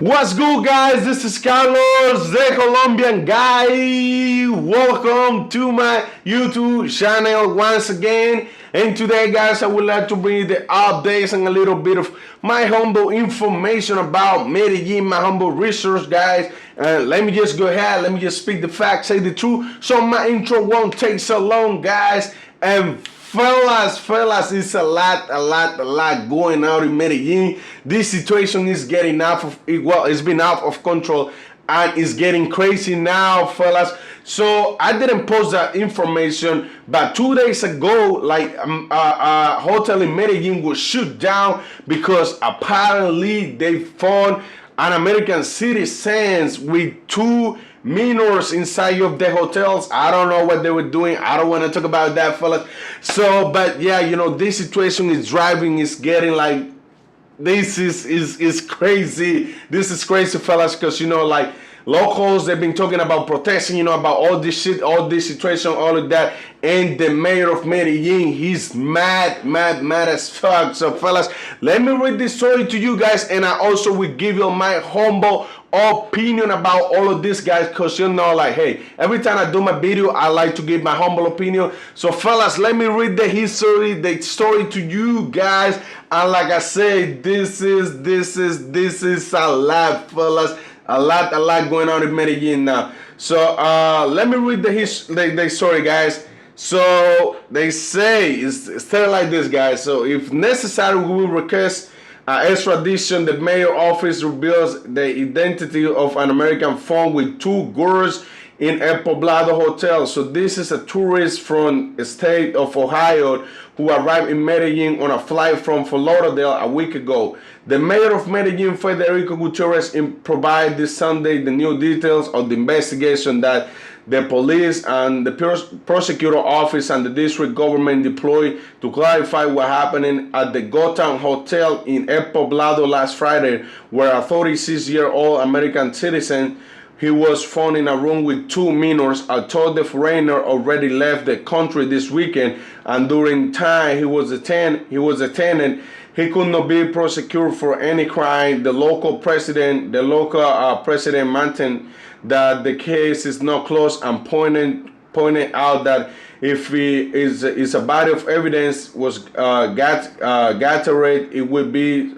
What's good, guys? This is Carlos, the Colombian guy. Welcome to my YouTube channel once again. And today, guys, I would like to bring you the updates and a little bit of my humble information about Medellin, my humble research, guys. Let me just go ahead, let me just speak the facts, say the truth, so my intro won't take so long, guys. And fellas, it's a lot going on in Medellin. This situation is getting it's been out of control and it's getting crazy now, fellas. So I didn't post that information, but 2 days ago, like a hotel in Medellin was shut down because apparently they found an American citizens with two minors inside of the hotels. I don't know what they were doing. I don't want to talk about that, fellas. So, but yeah, this situation is getting like, this is crazy. This is crazy, fellas, because like locals, they've been talking about protesting, about all this shit, all this situation, all of that. And the mayor of Medellin, he's mad as fuck. So, fellas, let me read this story to you guys, and I also will give you my humble opinion about all of this, guys, because like, hey, every time I do my video, I like to give my humble opinion. So, fellas, let me read the story to you guys. And like I said, this is a lot, fellas. A lot going on in Medellin now. So let me read the story, guys. So they say it's still like this, guys. So if necessary, we will request extradition. The mayor office reveals the identity of an American found with two girls in El Poblado hotel. So this is a tourist from the state of Ohio who arrived in Medellin on a flight from Fort Lauderdale a week ago. The mayor of Medellin, Federico Gutierrez, provided this Sunday the new details of the investigation that the police and the prosecutor office and the district government deployed to clarify what happened at the Gotham Hotel in El Poblado last Friday, where a 36-year-old American citizen, he was found in a room with two minors. Although the foreigner already left the country this weekend, and during time he was detained, he could not be prosecuted for any crime. The local president maintained that the case is not closed and pointed out that if a body of evidence was gathered, it would be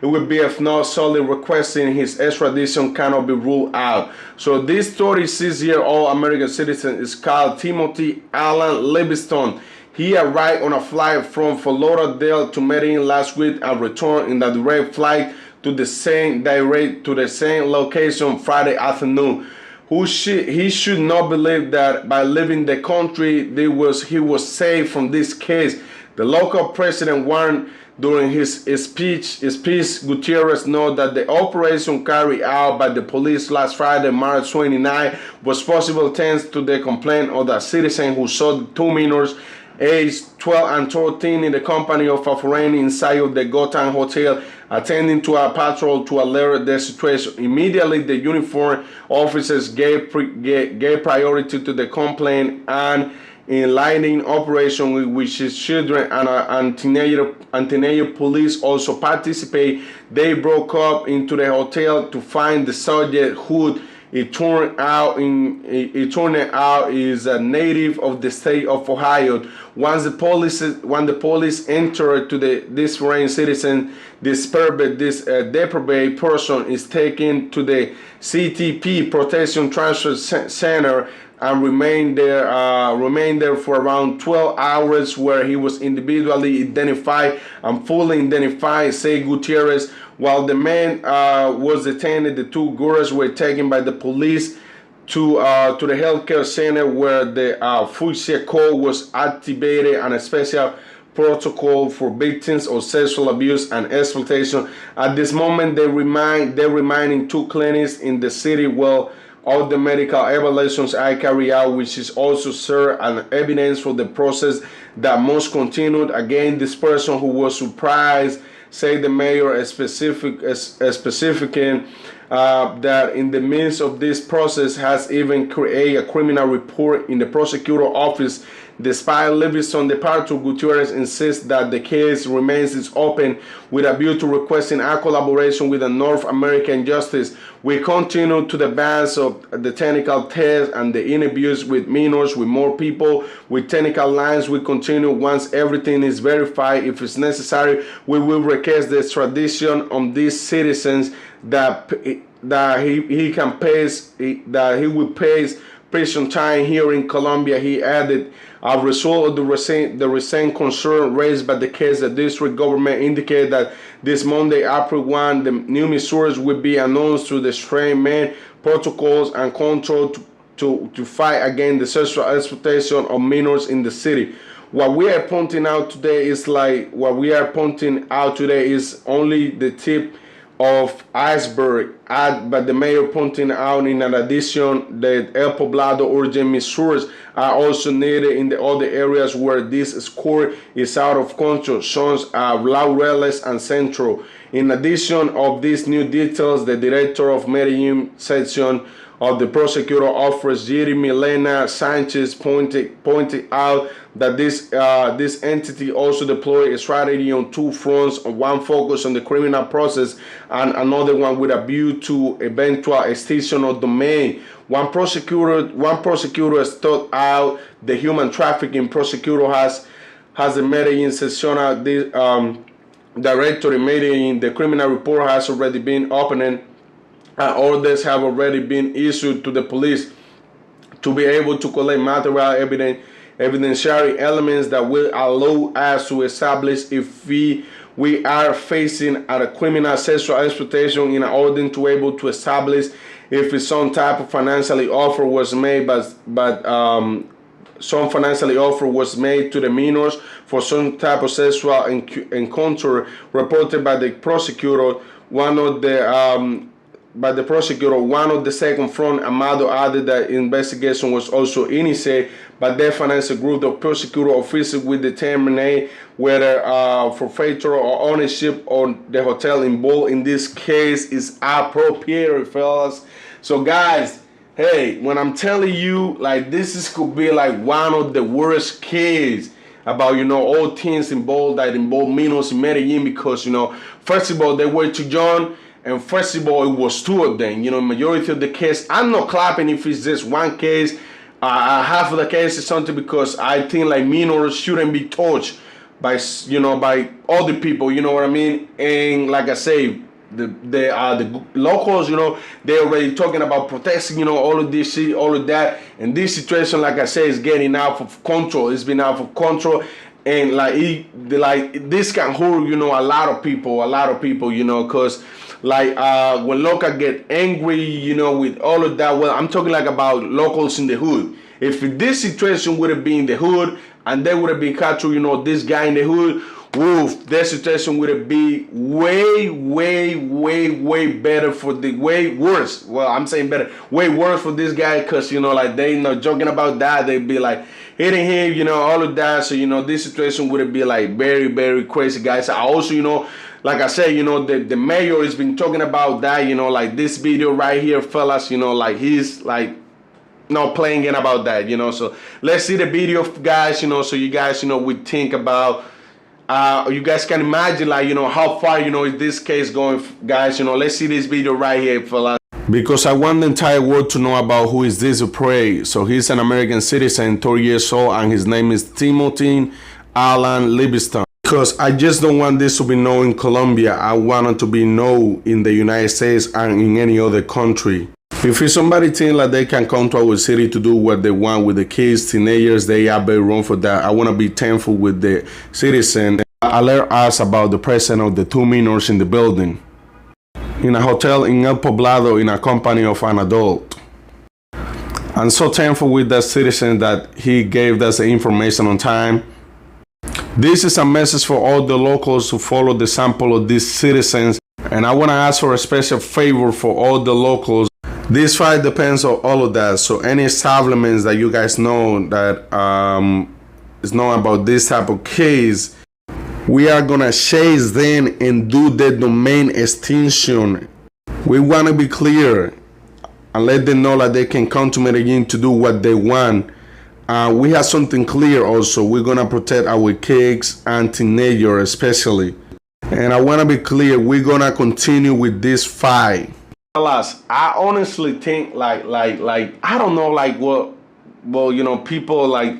if not solely requesting his extradition cannot be ruled out. So this 36-year-old American citizen is called Timothy Allen Livingston. He arrived on a flight from Fort Lauderdale to Medellin last week and returned in a direct flight to the same location Friday afternoon. He should not believe that by leaving the country he was safe from this case. The local president warned during his speech. Gutierrez noted that the operation carried out by the police last Friday, March 29, was possible thanks to the complaint of the citizen who saw two minors aged 12 and 13 in the company of a foreigner inside of the Gotham Hotel, attending to a patrol to alert the situation. Immediately, the uniformed officers gave priority to the complaint and enlightening operation with which his children and teenager police also participate. They broke up into the hotel to find the subject, who it turned out is a native of the state of Ohio. When the police entered to this foreign citizen, this depraved person is taken to the CTP Protection Transfer Center and remained there for around 12 hours, where he was individually identified and fully identified, said Gutierrez. While the man was detained, the two girls were taken by the police to the healthcare center, where the fuchsia code was activated and a special protocol for victims of sexual abuse and exploitation. At this moment, they remain in two clinics in the city where all the medical evaluations are carried out, which is also served as evidence for the process that must continue against this person who was surprised, say the mayor, specifically that in the midst of this process has even created a criminal report in the prosecutor office Despite Livingston departure, Gutierrez insists that the case remains open with a view to requesting a collaboration with the North American justice. We continue to the advance of the technical test and the interviews with minors, with more people, with technical lines. We continue once everything is verified. If it's necessary, we will request the extradition of these citizens that he can pay, that he will pay prison time here in Colombia. He added, as a result of the recent concern raised by the case, the district government indicated that this Monday, April 1, the new measures will be announced to the strengthen protocols and control to fight against the sexual exploitation of minors in the city. What we are pointing out today is only the tip of iceberg, but the mayor pointing out in addition that El Poblado urgent measures are also needed in the other areas where this score is out of control, such as Laureles and Central. In addition of these new details, the director of Medellin section of the prosecutor office, Jeremy Milena Sanchez, pointed out that this entity also deployed a strategy on two fronts, one focused on the criminal process and another one with a view to eventual extinction of domain. One prosecutor stood out the human trafficking prosecutor has the Medellin sectional director in Medellin. The criminal report has already been opened. Orders have already been issued to the police to be able to collect material evidentiary elements that will allow us to establish if we are facing a criminal sexual exploitation, in order to able to establish if some type of financially offer was made, but some financially offer was made to the minors for some type of sexual encounter reported by the prosecutor. One of the second front, Amado, added that investigation was also initiated by the financial group of prosecutor officials with determine whether forfeiture or ownership on the hotel involved in this case is appropriate, fellas. So guys, hey, when I'm telling you, like, could be like one of the worst cases about, all things involved minors in Medellin, because, first of all, they were too young. And first of all, it was two of them. Majority of the case, I'm not clapping if it's just one case. Half of the case is something, because I think like minors shouldn't be touched by other people. You know what I mean? And like I say, the locals, they're already talking about protesting, all of this shit, all of that. And this situation, like I say, is getting out of control. It's been out of control. And this can hurt, a lot of people, because when local get angry, with all of that. Well, I'm talking like about locals in the hood. If this situation would have been in the hood and they would have been captured, this guy in the hood, woof, that situation would have been way better way worse. Well, I'm saying better, way worse for this guy, because, they not joking about that. They'd be like hitting him, all of that. So, this situation would have been like very, very crazy, guys. I also, like I said, the mayor has been talking about that, like this video right here, fellas, he's like not playing in about that, So let's see the video, guys, so you guys, would think about, you guys can imagine, like, how far, is this case going, guys. Let's see this video right here, fellas. Because I want the entire world to know about who is this prey. So he's an American citizen, 30 years old, and his name is Timothy Alan Livingston. Because I just don't want this to be known in Colombia. I want it to be known in the United States and in any other country. If somebody think like they can come to our city to do what they want with the kids, teenagers, they are very wrong for that. I want to be thankful with the citizen. Alert us about the presence of the two minors in the building, in a hotel in El Poblado, in a company of an adult. I'm so thankful with that citizen that he gave us the information on time. This is a message for all the locals who follow the example of these citizens, and I want to ask for a special favor for all the locals. This fight depends on all of that, so any establishments that you guys know that is known about this type of case, we are gonna chase them and do the domain extinction. We want to be clear and let them know that they can come to Medellin to do what they want We have something clear also. We're gonna protect our kids and teenagers especially. And I wanna be clear, we're gonna continue with this fight. Fellas, I honestly think like I don't know like what, well, you know, people like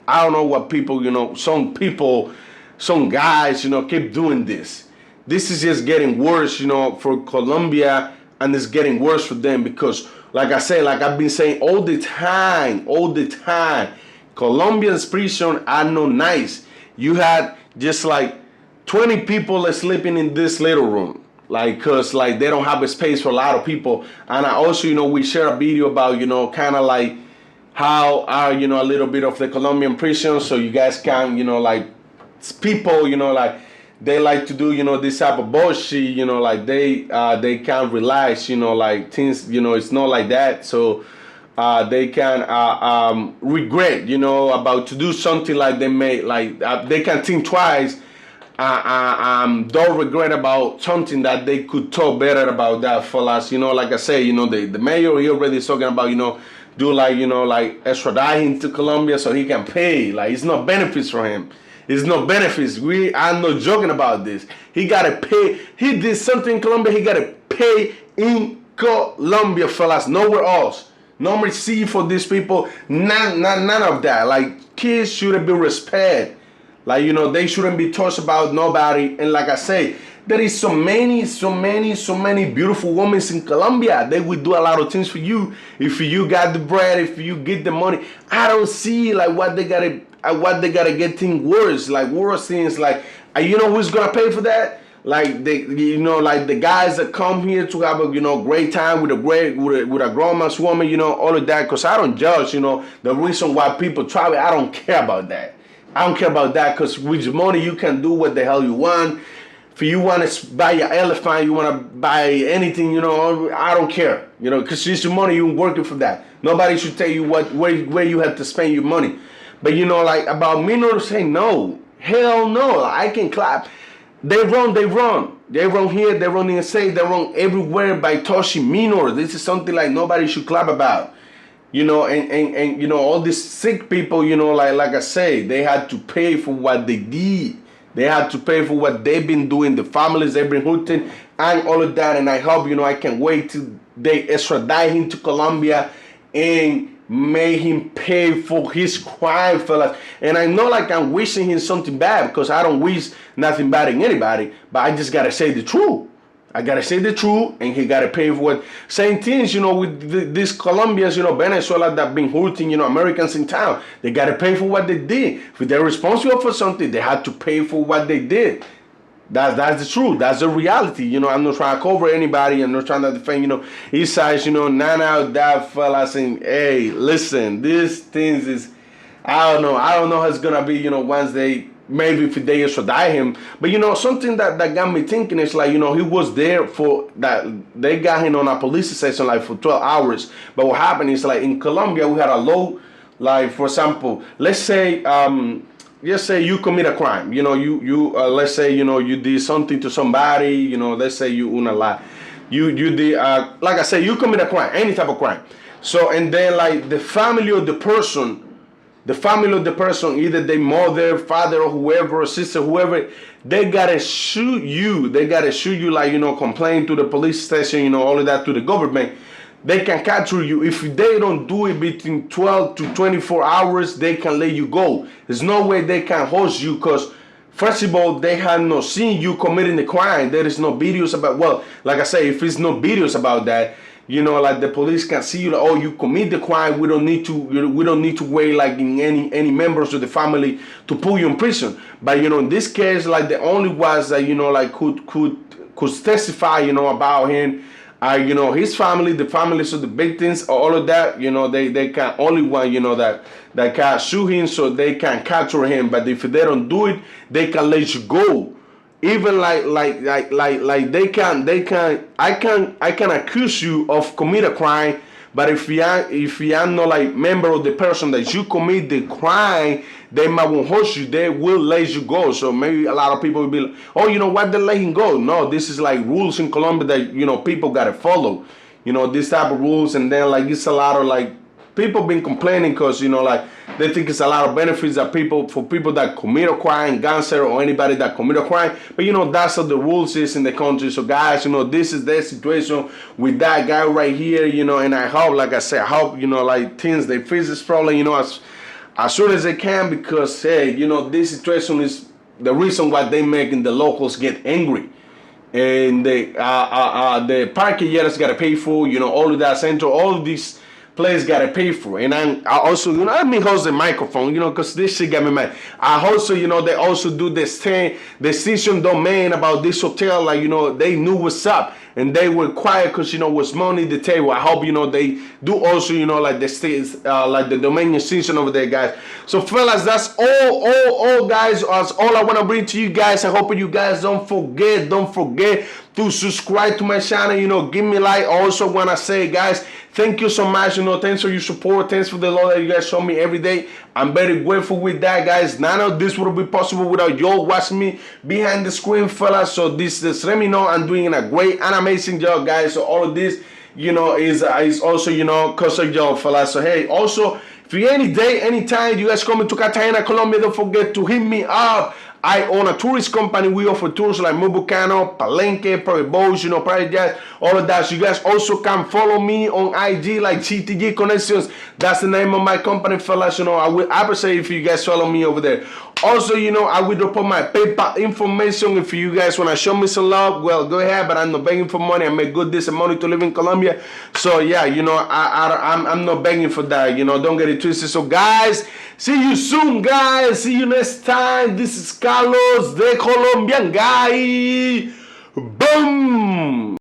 I don't know what people, you know, some people, some guys, you know, keep doing this. This is just getting worse, you know, for Colombia, and it's getting worse for them because, like I say, like I've been saying all the time, Colombians prison are not nice. You had just like 20 people sleeping in this little room, like, cause like they don't have a space for a lot of people. And I also, you know, we share a video about, you know, kind of like how are, you know, a little bit of the Colombian prison, so you guys can, you know, like people, you know, like they like to do, you know, this type of bullshit, you know, like they can relax, you know, like things, you know, it's not like that. So they can regret, you know, about to do something like they may, like they can think twice. Don't regret about something that they could talk better about that, fellas. You know, like I say, you know, the mayor, he already is talking about, you know, do like, you know, like extraditing to Colombia so he can pay. Like, it's not benefits for him. It's no benefits. I'm not joking about this. He gotta pay. He did something in Colombia. He gotta pay in Colombia, fellas. Nowhere else. No mercy for these people. None of that. Like, kids shouldn't be respect. Like, you know, they shouldn't be touched about nobody. And like I say, there is so many beautiful women in Colombia. They will do a lot of things for you if you got the bread, if you get the money. I don't see like what they gotta get things worse. Like worse things. Like, you know who's gonna pay for that? Like you know, like the guys that come here to have a, you know, great time with a grown-ass woman, you know, all of that. Cause I don't judge, you know, the reason why people travel. I don't care about that. I don't care about that, because with your money you can do what the hell you want. If you want to buy an elephant, you want to buy anything, you know, I don't care, you know, because it's your money, you're working for that. Nobody should tell you where you have to spend your money. But, you know, like about minors, say no, hell no, I can clap. They run here, they run in the state, they run everywhere by touching minors. This is something like nobody should clap about. You know, and you know, all these sick people, you know, like I say, they had to pay for what they did. They had to pay for what they've been doing, the families they've been hurting, and all of that. And I hope, you know, I can wait till they extradite him to Colombia and make him pay for his crime, fellas. And I know, like, I'm wishing him something bad, because I don't wish nothing bad in anybody, but I just gotta say the truth. I gotta say the truth, and he gotta pay for what. Same things, you know, with these Colombians, you know, Venezuela that been hurting, you know, Americans in town. They gotta pay for what they did. If they're responsible for something, they have to pay for what they did. That's the truth. That's the reality. You know, I'm not trying to cover anybody. I'm not trying to defend, you know, his sides, you know, none of that, fellas. And hey, listen, these things is, I don't know how it's gonna be, you know, once maybe if they extradite him. But, you know, something that got me thinking is, like, you know, he was there for that. They got him on a police station like for 12 hours. But what happened is, like, in Colombia, we had a law, like, for example, let's say you commit a crime. You know, you let's say, you know, you did something to somebody. You know, let's say you una lie. You did like I say, you commit a crime, any type of crime. So, and then, like, the family of the person, either their mother, father, or whoever, or sister, whoever, they gotta shoot you. They gotta shoot you, like, you know, complain to the police station, you know, all of that, to the government. They can capture you. If they don't do it between 12 to 24 hours, they can let you go. There's no way they can host you, because first of all, they have not seen you committing the crime. There is no videos about, well, like I say, if it's no videos about that, you know, like the police can see you, like, oh, you commit the crime. We don't need to wait, like, in any members of the family to put you in prison. But, you know, in this case, like, the only ones that, you know, like could testify, you know, about him, you know, his family, the families of the victims, all of that. You know, they can only one, you know, that can sue him, so they can capture him. But if they don't do it, they can let you go. Even like they can I can accuse you of commit a crime, but if you are not like member of the person that you commit the crime, they might won't host you. They will let you go. So maybe a lot of people will be like, oh, you know what, they let him go. No, this is like rules in Colombia that, you know, people gotta follow. You know, this type of rules. And then, like, it's a lot of, like, people been complaining because, you know, like they think it's a lot of benefits that for people that commit a crime, gangster or anybody that commit a crime. But, you know, that's how the rules is in the country. So, guys, you know, this is the situation with that guy right here, you know, and I hope, like I said, I hope, you know, like things, they fix this problem, you know, as soon as they can, because, hey, you know, this situation is the reason why they making the locals get angry. And the parking yachts gotta pay for, you know, all of that central, all of these places gotta pay for. And I also, you know, let me host the microphone, you know, because this shit got me mad. I also, you know, they also do this thing, the decision domain about this hotel, like, you know, they knew what's up and they were quiet because, you know, was money the table. I hope, you know, they do also, you know, like the states, like the domain season over there, guys. So, fellas, that's all, guys. That's all I want to bring to you guys. I hope you guys don't forget to subscribe to my channel. You know, give me a like. I also want to say, guys, thank you so much. You know, thanks for your support. Thanks for the love that you guys show me every day. I'm very grateful with that, guys. None of this would be possible without y'all watching me behind the screen, fellas. So this let me know I'm doing a great and amazing job, guys. So all of this, you know, is also, you know, because of y'all, fellas. So hey, also, if you any day, anytime you guys coming to Cartagena, Colombia, don't forget to hit me up. I own a tourist company. We offer tours like Volcano, Palenque, private boats, you know, private jets, all of that. So you guys also can follow me on IG like CTG Connections. That's the name of my company, fellas. You know, I will appreciate if you guys follow me over there. Also, you know, I will drop my PayPal information if you guys want to show me some love. Well, go ahead, but I'm not begging for money. I make good decent money to live in Colombia. So yeah, you know, I'm not begging for that. You know, don't get it twisted. So guys, see you soon, guys. See you next time. This is Carlos, the Colombian guy. Boom.